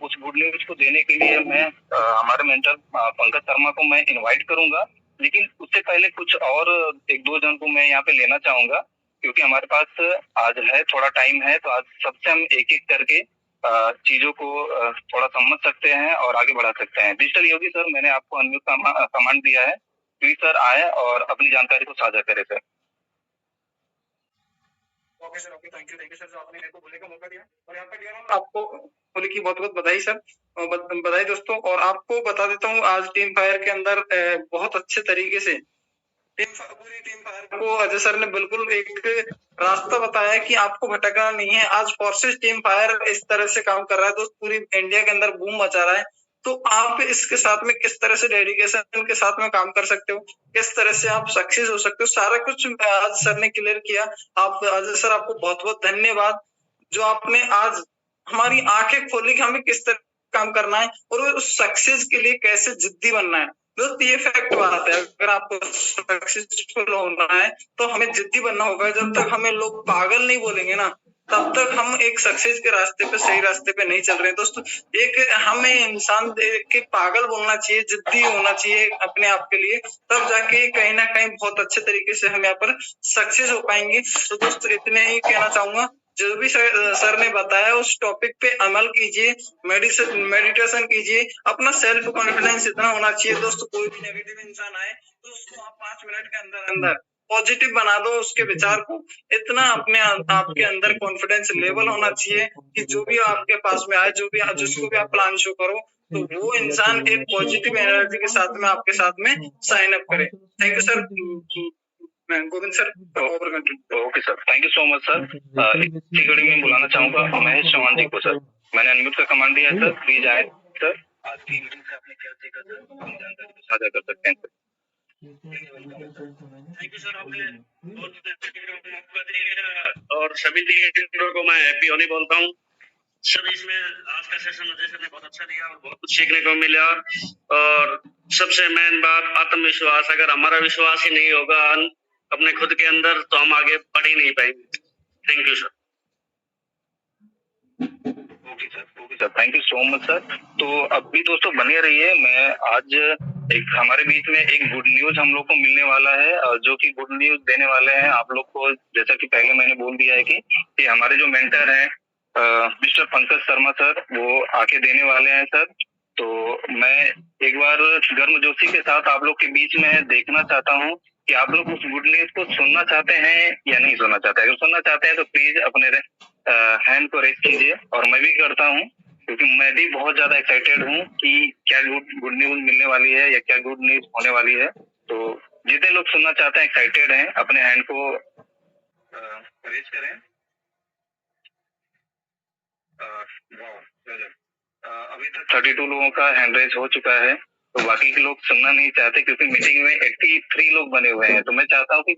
उस गुड न्यूज को देने के लिए मैं हमारे मेंटर पंकज शर्मा को मैं इनवाइट करूंगा, लेकिन उससे पहले कुछ और एक दो जन को मैं यहाँ पे लेना चाहूंगा, क्योंकि हमारे पास आज है थोड़ा टाइम है, तो आज सबसे हम एक एक करके चीजों को थोड़ा समझ सकते हैं और आगे बढ़ा सकते हैं। डिजिटल योगी सर, मैंने आपको अनम्यूट का कमांड दिया है, प्लीज सर आए और अपनी जानकारी को साझा करें sir. Okay sir, okay, thank you sir, जो आपने मेरे को बोलने का मौका दिया। और यहाँ पे आपको होली की बहुत बहुत बधाई सर, बधाई दोस्तों। और आपको बता देता हूँ आज टीम फायर के अंदर बहुत अच्छे तरीके से पूरी टीम फायर को अजय सर ने बिल्कुल एक रास्ता बताया कि आपको भटकना नहीं है। आज फोर्सेस टीम फायर इस तरह से काम कर रहा है दोस्त, पूरी इंडिया के अंदर बूम मचा रहा है। तो आप इसके साथ में किस तरह से डेडिकेशन के साथ में काम कर सकते हो, किस तरह से आप सक्सेस हो सकते हो, सारा कुछ आज सर ने क्लियर किया। आप अजय सर, आपको बहुत बहुत धन्यवाद, जो आपने आज हमारी आंखें खोली कि हमें किस तरह काम करना है और उस सक्सेस के लिए कैसे जिद्दी बनना है। दोस्त ये फैक्ट बात है, अगर आपको सक्सेसफुल होना है तो हमें जिद्दी बनना होगा। जब तक हमें लोग पागल नहीं बोलेंगे ना, तब तक हम एक सक्सेस के रास्ते पे, सही रास्ते पे नहीं चल रहे हैं दोस्तों। एक हमें इंसान देख के पागल बोलना चाहिए, जिद्दी होना चाहिए अपने आप के लिए, तब जाके कहीं ना कहीं बहुत अच्छे तरीके से हम यहाँ पर सक्सेस हो पाएंगे। तो दोस्तों इतने ही कहना चाहूंगा, जो भी सर ने बताया उस टॉपिक पे अमल कीजिए, मेडिटेशन कीजिए, अपना सेल्फ कॉन्फिडेंस इतना होना चाहिए दोस्तों, कोई भी नेगेटिव इंसान आए तो उसको आप 5 मिनट के अंदर अंदर पॉजिटिव बना दो उसके विचार को। इतना अपने आपके अंदर कॉन्फिडेंस लेवल होना चाहिए कि जो भी आपके पास में आए, जो भी जिसको भी आप प्लान शो करो, तो वो इंसान एक पॉजिटिव एनर्जी के साथ में आपके साथ में साइन अप करे। Thank you sir, Govind sir, over continue. Okay sir, thank you so much sir. इसी कड़ी में बुलाना चाहूंगा महेश चौहान जी को सर। मैंने अनम्यूट का कमांड दिया है सर, प्लीज आए सर। आज की मीटिंग से आपने क्या सीखा सर, अपनी जानकारी को साझा कर सकते हैं सर। थैंक यू सर, आपने बहुत मौका दिया और सभी लीडरों को मैं हैप्पी होली बोलता हूँ सर। इसमें आज का सेशन अजय सर ने बहुत अच्छा दिया और बहुत कुछ सीखने को मिला। और सबसे मेन बात आत्मविश्वास, अगर हमारा विश्वास ही नहीं होगा अपने खुद के अंदर तो हम आगे बढ़ ही नहीं पाएंगे। Thank you sir. Okay sir, thank you so much sir. तो अब भी दोस्तों बने रहिए, मैं आज एक हमारे बीच में एक गुड न्यूज हम लोग को मिलने वाला है, और जो कि गुड न्यूज देने वाले हैं आप लोग को। जैसा कि पहले मैंने बोल दिया है कि हमारे जो मेंटर हैं मिस्टर पंकज शर्मा सर, वो आके देने वाले हैं सर। तो मैं एक बार गर्मजोशी के साथ आप लोग के बीच में देखना चाहता हूँ कि आप लोग उस गुड न्यूज को सुनना चाहते हैं या नहीं सुनना चाहते हैं। अगर सुनना चाहते हैं तो प्लीज अपने हैंड को रेज कीजिए, और मैं भी करता हूँ, क्योंकि मैं भी बहुत ज्यादा एक्साइटेड हूँ कि क्या गुड न्यूज मिलने वाली है या क्या गुड न्यूज होने वाली है। तो जितने लोग सुनना चाहते हैं, एक्साइटेड हैं, अपने हैंड को रेज करें। अभी तक 32 लोगों का हैंड रेज हो चुका है, तो बाकी के लोग सुनना नहीं चाहते, क्योंकि मीटिंग में 83 लोग बने हुए हैं। तो मैं चाहता हूँ कि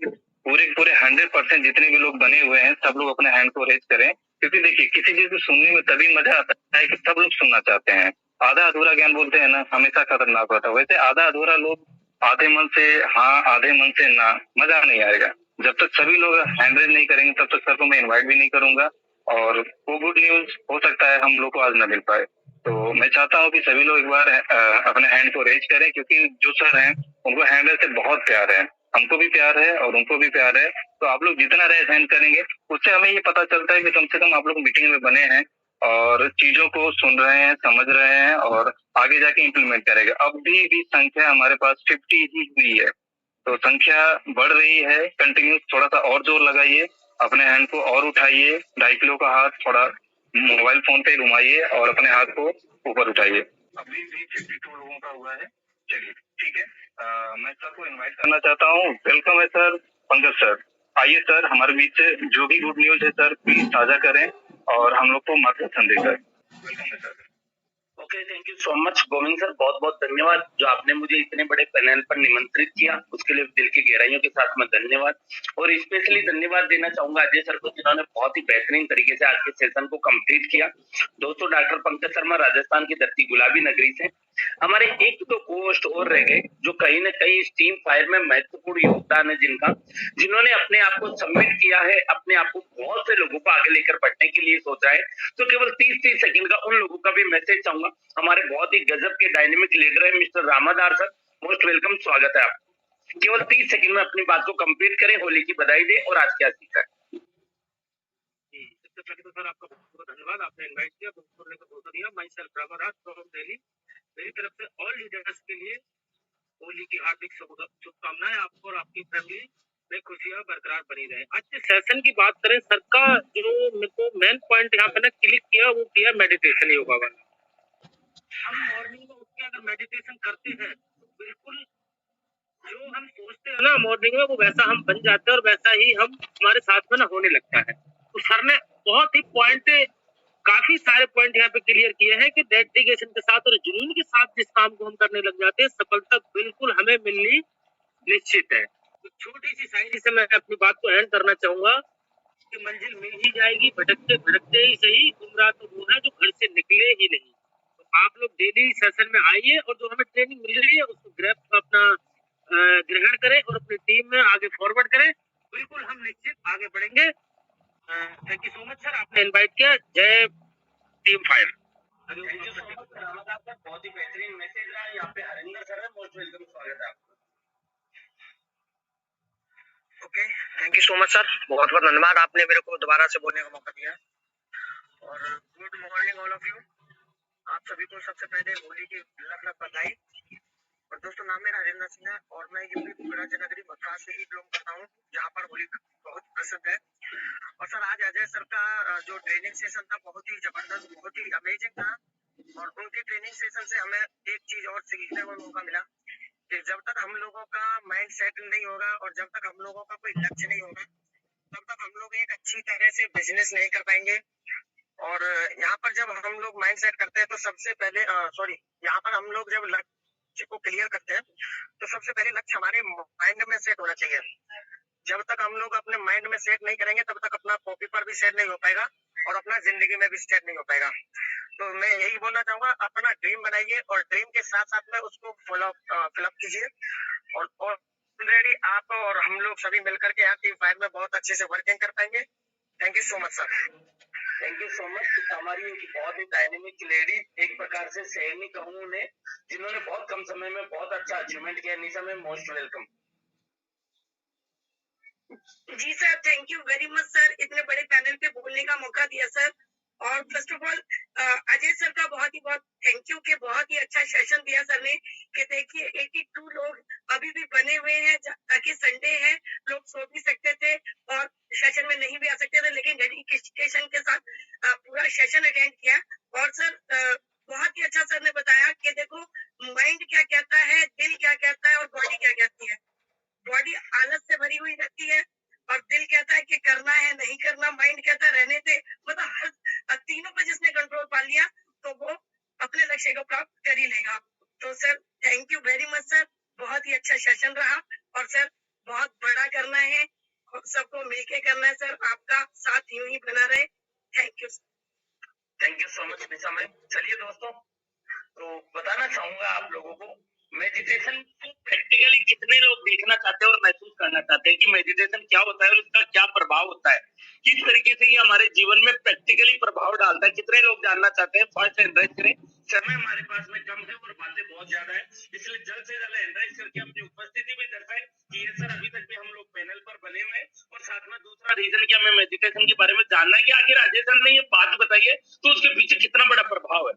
पूरे 100% जितने भी लोग बने हुए हैं सब लोग अपने हैंड को रेज करें, क्योंकि देखिए किसी चीज को सुनने में तभी मजा आता है कि सब लोग सुनना चाहते हैं। आधा अधूरा ज्ञान बोलते हैं ना, हमेशा खतरनाक होता है। वैसे आधा अधूरा लोग आधे मन से हाँ आधे मन से ना, मजा नहीं आएगा। जब तक सभी लोग हैंड रेज नहीं करेंगे तब तक सर को मैं इन्वाइट भी नहीं करूंगा, और वो गुड न्यूज हो सकता है हम लोग को आज ना मिल पाए। तो मैं चाहता हूँ कि सभी लोग एक बार अपने हैंड को रेज करें, क्योंकि जो सर हैं उनको हैंड रेज से बहुत प्यार है, हमको भी प्यार है और उनको भी प्यार है। तो आप लोग जितना रेज हैंड करेंगे उससे हमें ये पता चलता है कि कम से कम आप लोग मीटिंग में बने हैं और चीजों को सुन रहे हैं, समझ रहे हैं और आगे जाके इम्प्लीमेंट करेंगे। अभी भी संख्या हमारे पास 50 ही हुई है, तो संख्या बढ़ रही है। कंटिन्यू थोड़ा सा और जोर लगाइए, अपने हैंड को और उठाइए, 2.5 किलो का हाथ थोड़ा मोबाइल फोन पे घुमाइए और अपने हाथ को ऊपर उठाइए। अभी भी 52 लोगों का हुआ है। चलिए ठीक है, मैं सर को इनवाइट करना चाहता हूँ। वेलकम है सर पंकज सर, आइए सर हमारे बीच से जो भी गुड न्यूज है सर प्लीज साझा करें और हम लोग को मार्गदर्शन देकर। वेलकम है sir. Okay, thank you so much Govind sir, बहुत बहुत धन्यवाद जो आपने मुझे इतने बड़े पैनल पर निमंत्रित किया, उसके लिए दिल की गहराइयों के साथ मैं धन्यवाद। और स्पेशली धन्यवाद देना चाहूंगा अजय सर को, जिन्होंने बहुत ही बेहतरीन तरीके से आज के सेशन को कंप्लीट किया। दोस्तों, डॉक्टर पंकज शर्मा राजस्थान की धरती गुलाबी नगरी से हमारे एक दो पोस्ट और रह गए जो कहीं ना कहीं इस टीम फायर में महत्वपूर्ण योगदान है, जिन्होंने अपने आप को सबमिट किया है, अपने आप को बहुत से लोगों को आगे लेकर बढ़ने के लिए सोचा है। तो केवल 30 सेकंड का उन लोगों का भी मैसेज चाहूंगा। हमारे बहुत ही गजब के डायनेमिक लीडर है मिस्टर रामादार सर, मोस्ट वेलकम, स्वागत है आपका। केवल 30 सेकंड में अपनी बात को कंप्लीट करें, होली की बधाई दें और आज क्या सीखा है। सबसे पहले तो सर आपका बहुत बहुत धन्यवाद, आपने इनवाइट किया, बोलने का मौका दिया। My self Ramadas from Delhi, मेरी तरफ से ऑल लीडर्स के लिए होली की हार्दिक शुभकामनाएं। आपको और आपकी फैमिली में खुशियां बरकरार बनी रहे। आज के सेशन की बात करें, सर का जो मेरे को मेन पॉइंट यहाँ पे ना क्लिक किया वो किया मेडिटेशन योगा वाला। हम मॉर्निंग में उठ के अगर मेडिटेशन करते हैं तो बिल्कुल जो हम सोचते हैं ना मॉर्निंग में वो वैसा हम बन जाते हैं और वैसा ही हम हमारे साथ में ना होने लगता है। तो सर ने बहुत ही काफी सारे पॉइंट यहाँ पे क्लियर किए हैं कि डेडिकेशन के साथ और जुनून के साथ जिस काम को हम करने लग जाते हैं सफलता बिल्कुल हमें मिलनी निश्चित है। तो छोटी सी शायरी से मैं अपनी बात को एंड करना चाहूंगा कि मंजिल मिल ही जाएगी, भटकते भटकते ही सही, गुमराह तो वो है जो घर से निकले ही नहीं। तो आप लोग डेली सेशन में आइए और जो हमें ट्रेनिंग मिल रही है उसको अपना ग्रहण करें और अपनी टीम में आगे फॉरवर्ड करें। बिल्कुल हम निश्चित आगे बढ़ेंगे। Thank you so much sir, आपने इनवाइट किया। जय team fire. Thank you so much Ramadas sir, बहुत ही बेहतरीन मैसेज रहा। यहाँ पे हरिंदर सर है, मोस्ट वेलकम, स्वागत है आपका। Okay, thank you so much sir, बहुत बहुत धन्यवाद, आपने मेरे को दोबारा से बोलने का मौका दिया। और good morning all of you. आप सभी को सबसे पहले होली की लख लख बधाई। और दोस्तों, नाम मेरा हरिंदर सिंह है और मैं यूपी राजनगरी मद्रास से ही बिलोंग करता हूँ, जहाँ पर होली बहुत प्रसिद्ध है। और सर आज अजय सर का जो ट्रेनिंग सेशन था बहुत ही जबरदस्त, बहुत ही अमेजिंग था। और उनके ट्रेनिंग सेशन से हमें एक चीज और सीखने का मौका मिला कि जब तक हम लोगों का माइंड सेट नहीं होगा और जब तक हम लोगों का कोई लक्ष्य नहीं होगा तब तक हम लोग एक अच्छी तरह से बिजनेस नहीं कर पाएंगे। और यहाँ पर जब हम लोग माइंड सेट करते हैं तो सबसे पहले यहाँ पर हम लोग जब लक्ष्य को क्लियर करते हैं तो सबसे पहले लक्ष्य हमारे माइंड में सेट होना चाहिए। जब तक हम लोग अपने माइंड में सेट नहीं करेंगे तब तक अपना कॉपी पर भी सेट नहीं हो पाएगा और अपना जिंदगी में भी सेट नहीं हो पाएगा। तो मैं यही बोलना चाहूंगा, अपना ड्रीम बनाइए और ड्रीम के साथ साथ में उसको फिलअप कीजिए। और ऑलरेडी आप और हम लोग सभी मिलकर के यहाँ टीम फायर में बहुत अच्छे से वर्किंग कर पाएंगे। Thank you so much sir. Thank you so much. हमारी एक बहुत ही डायनेमिक लेडी, एक प्रकार से सैनी कहूँ उन्हें, जिन्होंने बहुत कम समय में बहुत अच्छा अचीवमेंट किया। निशा में मोस्ट वेलकम। जी sir, thank you very much sir, इतने बड़े पैनल पे बोलने का मौका दिया सर। और first of all Ajay sir का बहुत ही बहुत थैंक यू कि बहुत ही अच्छा सेशन दिया सर ने। कि देखिए 82 लोग अभी भी बने हुए हैं, ताकि संडे है, लोग सो भी सकते थे और सेशन में नहीं भी आ सकते थे, लेकिन डेडिकेशन के साथ पूरा सेशन अटेंड किया। और सर बहुत ही अच्छा सर ने बताया कि देखो माइंड क्या कहता है, दिल क्या कहता है और बॉडी क्या कहती है। बॉडी आलस से भरी हुई रहती है और दिल कहता है कि करना है, नहीं करना, माइंड कहता है रहने दे। मतलब हर तीनों पे जिसने कंट्रोल पा लिया तो वो अपने लक्ष्य को प्राप्त कर ही लेगा। तो sir thank you very much sir, बहुत ही अच्छा सेशन रहा। और सर बहुत बड़ा करना है, सबको मिलके करना है सर, आपका साथ यूं ही बना रहे। Thank you sir. Thank you so much Nisha ma'am. चलिए दोस्तों, तो बताना चाहूंगा आप लोगों को, मेडिटेशन को प्रैक्टिकली कितने लोग देखना चाहते हैं और महसूस करना चाहते हैं कि मेडिटेशन क्या होता है और इसका क्या प्रभाव होता है, किस तरीके से ये हमारे जीवन में प्रैक्टिकली प्रभाव डालता है, कितने लोग जानना चाहते हैं। फर्स्ट एंड्राइज करें। समय हमारे पास में कम है और बातें बहुत ज्यादा है, इसलिए जल्द से जल्द एंड्राइज करके अपनी उपस्थिति भी दर्शाए कि ये सर अभी तक भी हम लोग पैनल पर बने हुए हैं। और साथ में दूसरा रीजन क्या, हमें मेडिटेशन के बारे में जानना है कि आखिर अजय सर ने ये बात बताई है तो उसके पीछे कितना बड़ा प्रभाव है।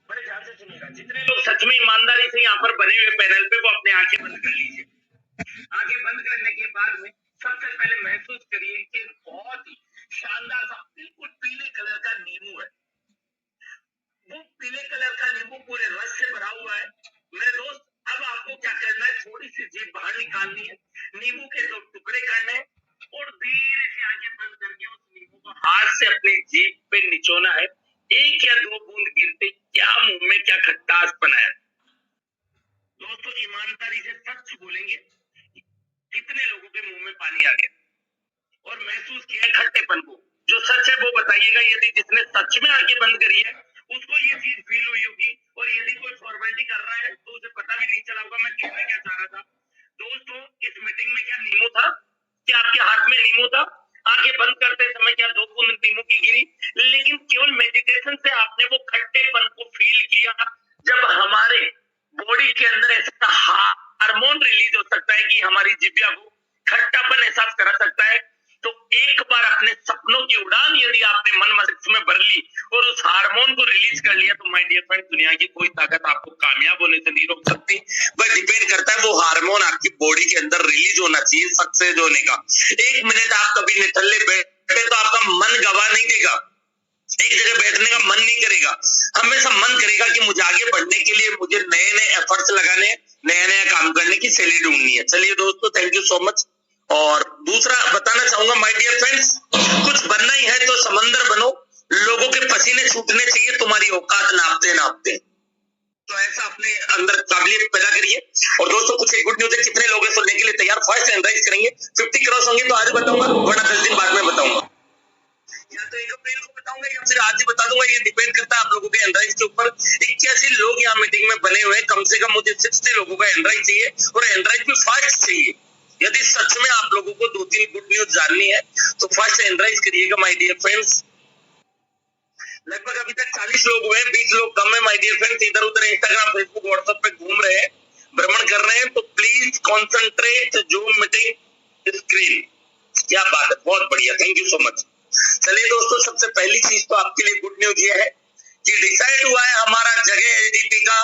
बड़े ध्यान से सुनिएगा। जितने लोग सच में ईमानदारी से यहाँ पर बने हुए पैनल पे, वो अपने आंखें बंद कर लीजिए। आंखें बंद करने के बाद में सबसे पहले महसूस करिए कि बहुत ही शानदार सा बिल्कुल पीले कलर का नींबू है। वो पीले कलर का नींबू पूरे रस से भरा हुआ है। मेरे दोस्त, अब आपको क्या करना है, थोड़ी सी जीभ बाहर निकालनी है, नींबू के 2 टुकड़े करने हैं और धीरे से आंखें बंद करके उस नींबू को हाथ से अपनी जीभ पे निचोना है। 1 या 2 बूंद गिरते क्या मुंह में क्या खट्टास बनाया। दोस्तों ईमानदारी से सच बोलेंगे, कितने लोगों के मुंह में पानी आ गया और महसूस किया खट्टेपन को? जो सच है वो बताइएगा। यदि जिसने सच में आंखें बंद करी है उसको ये चीज फील हुई होगी, और यदि कोई फॉर्मेलिटी कर रहा है तो उसे पता भी नहीं चला होगा मैं कहना क्या चाह रहा था। दोस्तों इस मीटिंग में क्या नींबू था? क्या आपके हाथ में नींबू था? आंखें बंद करते समय क्या 2 बूंद नींबू की गिरी? लेकिन केवल मेडिटेशन से आपने वो खट्टेपन को फील किया। जब हमारे बॉडी के अंदर ऐसा हार्मोन रिलीज हो सकता है कि हमारी जिह्वा को खट्टापन एहसास करा सकता है, तो एक बार अपने सपनों की उड़ान यदि आपने मन मस्तिष्क में भर ली और उस हार्मोन को रिलीज कर लिया, तो माय डियर फ्रेंड, दुनिया की कोई ताकत आपको कामयाब होने से नहीं रोक सकती। बस डिपेंड करता है वो हार्मोन आपकी बॉडी के अंदर रिलीज होना चाहिए सक्सेस होने का। 1 मिनट आप कभी निठल्ले बैठे तो आपका मन गवाह नहीं देगा, एक जगह बैठने का मन नहीं करेगा। हमेशा मन करेगा कि मुझे आगे बढ़ने के लिए मुझे नए नए एफर्ट्स लगाने, नया नया काम करने की शैली ढूंढनी है। चलिए दोस्तों, थैंक यू सो मच। और दूसरा बताना चाहूंगा माय डियर फ्रेंड्स, कुछ बनना ही है तो समंदर बनो। लोगों के पसीने छूटने चाहिए तुम्हारी औकात नापते नापते। तो ऐसा अपने अंदर काबिलियत पैदा करिए। और दोस्तों कुछ एक गुड न्यूज है, कितने लोग हैं सुनने के लिए तैयार? फर्स्ट एंड्राइज करेंगे। 50 क्रॉस होंगे तो आज बताऊंगा, वरना 10 दिन बाद में बताऊंगा, या तो 1 अप्रैल को बताऊंगा या फिर आज ही बता दूंगा। ये डिपेंड करता है आप लोगों के एंड्राइज के ऊपर। 81 लोग यहाँ मीटिंग में बने हुए हैं, कम से कम मुझे 60 लोगों का एंड्राइज चाहिए और एंड्राइज भी फास्ट चाहिए। यदि सच में आप लोगों को 2-3 गुड न्यूज जाननी है तो फर्स्ट एंड्राइज करिएगा माय डियर फ्रेंड्स। लगभग अभी तक 40 लोग हुए, 20 लोग कम है माय डियर फ्रेंड्स। इधर उधर इंस्टाग्राम, फेसबुक, व्हाट्सएप पे घूम रहे हैं, भ्रमण कर रहे हैं, तो please concentrate zoom meeting screen. क्या बात है, बहुत बढ़िया, थैंक यू सो मच। चलिए दोस्तों, सबसे पहली चीज तो आपके लिए गुड न्यूज ये है कि डिसाइड हुआ है हमारा जगह एलडीपी का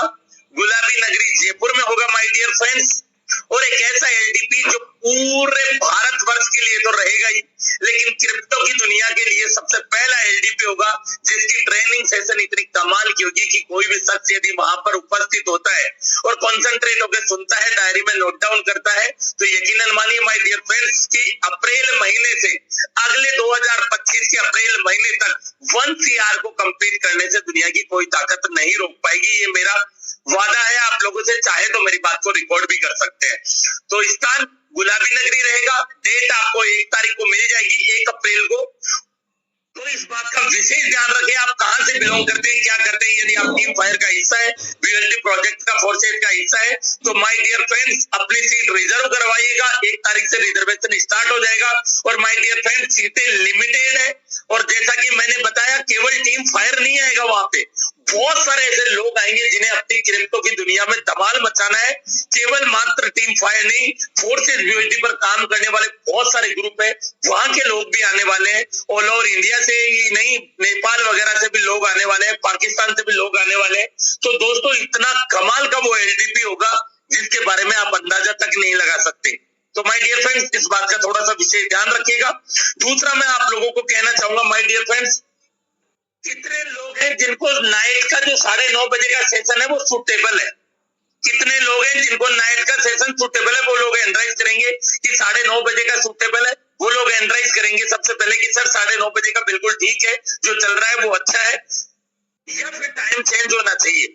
गुलाबी नगरी जयपुर में होगा माय डियर फ्रेंड्स। और एक ऐसा एलडीपी जो पूरे भारतवर्ष के लिए तो रहेगा ही, लेकिन क्रिप्टो की दुनिया के लिए सबसे पहला एलडीपी होगा जिसकी ट्रेनिंग सेशन इतनी कमाल की होगी कि कोई भी शख्स यदि वहां पर उपस्थित होता है और कॉन्सेंट्रेट होकर सुनता है, डायरी में नोट डाउन करता है, तो यकीनन मानिए माय डियर फ्रेंड्स कि अप्रैल महीने से अगले 2025 के अप्रैल महीने तक 1 CR को कंप्लीट करने से दुनिया की कोई ताकत नहीं रोक पाएगी। ये मेरा वादा है आप लोगों से, चाहे तो मेरी बात को रिकॉर्ड भी कर सकते हैं। तो स्थान गुलाबी नगरी रहेगा, डेट आपको 1 तारीख को मिल जाएगी, 1 अप्रैल को। तो इस इस बात का विशेष ध्यान रखें आप कहां से बिलोंग करते हैं, क्या करते हैं। यदि आप टीम फायर का हिस्सा है, बीएलटी प्रोजेक्ट का फोर्सेज का हिस्सा है, तो माय डियर फ्रेंड्स अपनी सीट रिजर्व करवाइएगा। 1 तारीख से रिजर्वेशन स्टार्ट हो जाएगा और माय डियर फ्रेंड्स सीटें लिमिटेड है। और जैसा कि मैंने बताया केवल टीम फायर नहीं आएगा, वहां पे बहुत सारे ऐसे लोग आएंगे जिन्हें अपनी क्रिप्टो की दुनिया में धमाल मचाना है। केवल मात्र टीम फायर नहीं, फोर्सेज बीएलटी पर काम करने वाले बहुत सारे ग्रुप है, वहां के लोग भी आने वाले हैं। ऑल ओवर इंडिया से ही नहीं, नेपाल वगैरह से भी लोग आने वाले हैं, पाकिस्तान से भी लोग आने वाले हैं। तो दोस्तों इतना कमाल का वो एलडीपी होगा जिसके बारे में आप अंदाजा तक नहीं लगा सकते। तो माय डियर फ्रेंड्स इस बात का थोड़ा सा विशेष ध्यान रखिएगा। दूसरा मैं आप लोगों को कहना चाहूंगा माय डियर फ्रेंड्स, कितने लोग हैं जिनको नाइट का जो 9:30 बजे का सेशन है वो सूटेबल है। कितने लोग हैं जिनको नाइट का सेशन सूटेबल है, वो लोग एंड्राइज करेंगे कि 9:30 बजे का सूटेबल है, वो लोग एंड्राइज करेंगे सबसे पहले कि सर 9:30 बजे का बिल्कुल ठीक है, जो चल रहा है वो अच्छा है, या फिर टाइम चेंज होना चाहिए,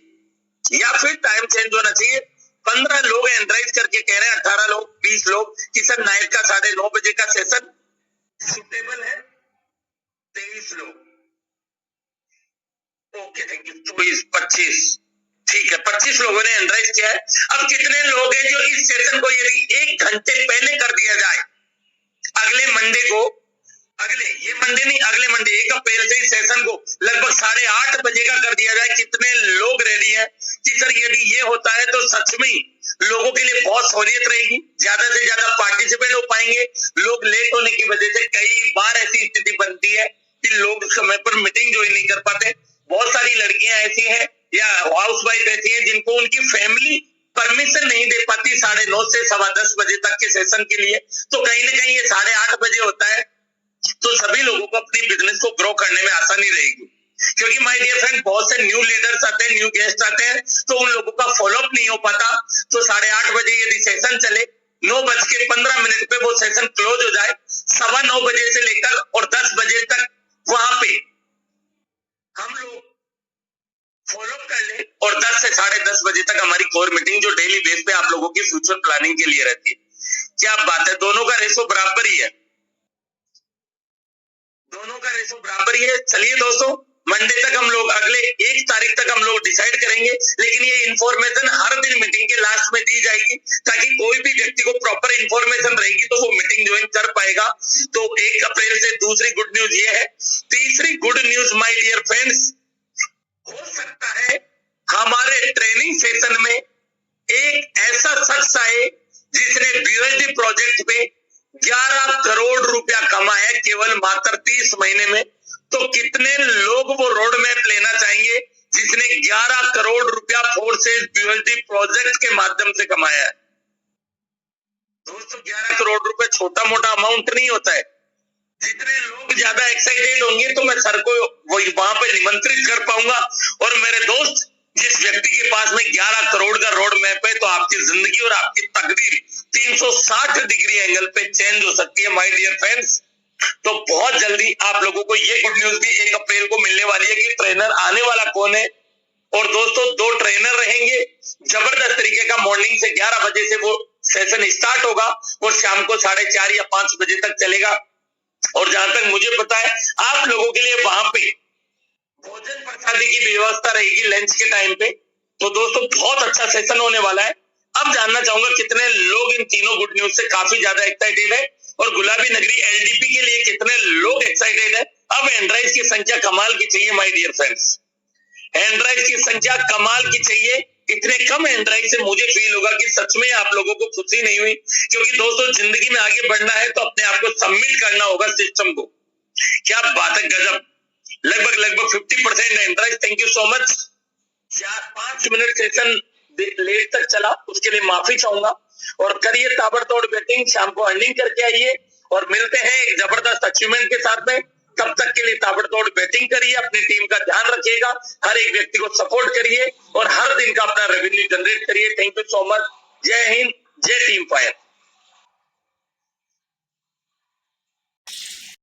या फिर टाइम चेंज होना चाहिए। 15 लोग एंड्राइज करके कह रहे हैं, 18 लोग 20 लोग कि सर नाइट का 9:30 बजे का सेशन सूटेबल है। 23 लोग ओके थैंक यू। 24 25 ठीक है, 25 लोगों ने एंड्राइज किया है। अब कितने लोग हैं जो इस सेशन को यदि 1 घंटे पहले कर दिया जाए, अगले मंडे को, ये मंडे नहीं, अगले मंडे 1 अप्रैल से इस सेशन को लगभग 8:30 बजे का कर दिया जाए, कितने लोग रेडी हैं कि सर यदि ये होता है तो सच में लोगों के लिए बहुत सहूलियत रहेगी, ज्यादा से ज्यादा पार्टिसिपेट हो पाएंगे। लोग लेट होने की वजह से कई बार ऐसी स्थिति बनती है कि लोग समय पर मीटिंग ज्वाइन नहीं कर पाते। बहुत सारी लड़कियां ऐसी हैं या हाउस वाइफ ऐसी हैं जिनको उनकी फैमिली परमिशन नहीं दे पाती 9:30 से 10:15 बजे तक के सेशन के लिए। तो कहीं ना कहीं ये 8:30 बजे होता है, तो सभी लोगों को अपनी बिजनेस को ग्रो करने में आसानी रहेगी। क्योंकि माय डियर फ्रेंड बहुत से न्यू लीडर्स आते हैं, न्यू गेस्ट आते हैं, तो उन लोगों का फॉलोअप नहीं हो पाता। तो 8:30 बजे यदि सेशन चले, 9:15 पे वो सेशन क्लोज हो जाए, 9:15 बजे से लेकर और 10 बजे तक वहां पे हम लोग फॉलोअप कर ले और 10 से 10:30 बजे तक हमारी कोर मीटिंग जो डेली बेस पे आप लोगों की फ्यूचर प्लानिंग के लिए रहती है। क्या बात है, दोनों का रेशो बराबर ही है, दोनों का रेशो बराबर ही है। चलिए दोस्तों मंडे तक हम लोग, अगले 1 तारीख तक हम लोग डिसाइड करेंगे, लेकिन ये इन्फॉर्मेशन हर दिन मीटिंग के लास्ट में दी जाएगी ताकि कोई भी व्यक्ति को प्रॉपर इन्फॉर्मेशन रहेगी तो वो मीटिंग ज्वाइन कर पाएगा। तो 1 अप्रैल से दूसरी गुड न्यूज ये है। तीसरी good news my dear friends, हो सकता है हमारे ट्रेनिंग सेशन में एक ऐसा शख्स आए जिसने बीएलटी प्रोजेक्ट पे 11 करोड़ रुपया कमाया केवल मात्र 30 महीने में। तो कितने लोग वो रोड मैप लेना चाहेंगे जिसने 11 करोड़ रुपया फोर्सेज बीएलटी प्रोजेक्ट के माध्यम से कमाया है। दोस्तों 11 करोड़ रुपए छोटा मोटा अमाउंट नहीं होता है। जितने लोग ज्यादा एक्साइटेड होंगे तो मैं सर को वहां पे निमंत्रित कर पाऊंगा। और मेरे दोस्त, जिस व्यक्ति के पास में 11 करोड़ का रोड मैप है तो आपकी जिंदगी और आपकी तकदीर 360 डिग्री एंगल पे चेंज हो सकती है माय डियर फ्रेंड्स। तो बहुत जल्दी आप लोगों को ये गुड न्यूज भी 1 अप्रैल को मिलने वाली है कि ट्रेनर आने वाला कौन है। और दोस्तों 2 ट्रेनर रहेंगे, जबरदस्त तरीके का। मॉर्निंग से 11 बजे से वो सेशन स्टार्ट होगा और शाम को 4:30 या 5 बजे तक चलेगा। और जहां तक मुझे पता है आप लोगों के लिए वहां पे भोजन प्रसादी की व्यवस्था रहेगी लंच के टाइम पे। तो दोस्तों बहुत अच्छा सेशन होने वाला है। अब जानना चाहूंगा कितने लोग इन तीनों गुड न्यूज से काफी ज्यादा एक्साइटेड है और गुलाबी नगरी एलडीपी के लिए कितने लोग एक्साइटेड है। अब एंड्राइज की संख्या कमाल की चाहिए माय डियर फ्रेंड्स, एंड्राइज की संख्या कमाल की चाहिए। इतने कम एंड्राइड से मुझे फील होगा कि सच में आप लोगों को खुशी नहीं हुई। क्योंकि दोस्तों जिंदगी में आगे बढ़ना है तो अपने आप को सबमिट करना होगा सिस्टम को। क्या बात है, गजब। लगभग 50% Android. Thank you so much. 4-5 minute session late तक चला, उसके लिए माफी चाहूंगा। और करिए ताबड़तोड़ बैटिंग, शाम को अर्निंग करके आइए और मिलते हैं एक जबरदस्त अचीवमेंट के साथ में। तब तक के लिए ताबड़तोड़ बैटिंग करिए, अपनी टीम का ध्यान रखिएगा, हर एक व्यक्ति को सपोर्ट करिए और हर दिन का अपना रेवेन्यू जनरेट करिए। Thank you so much. जय हिंद, जय टीम फायर।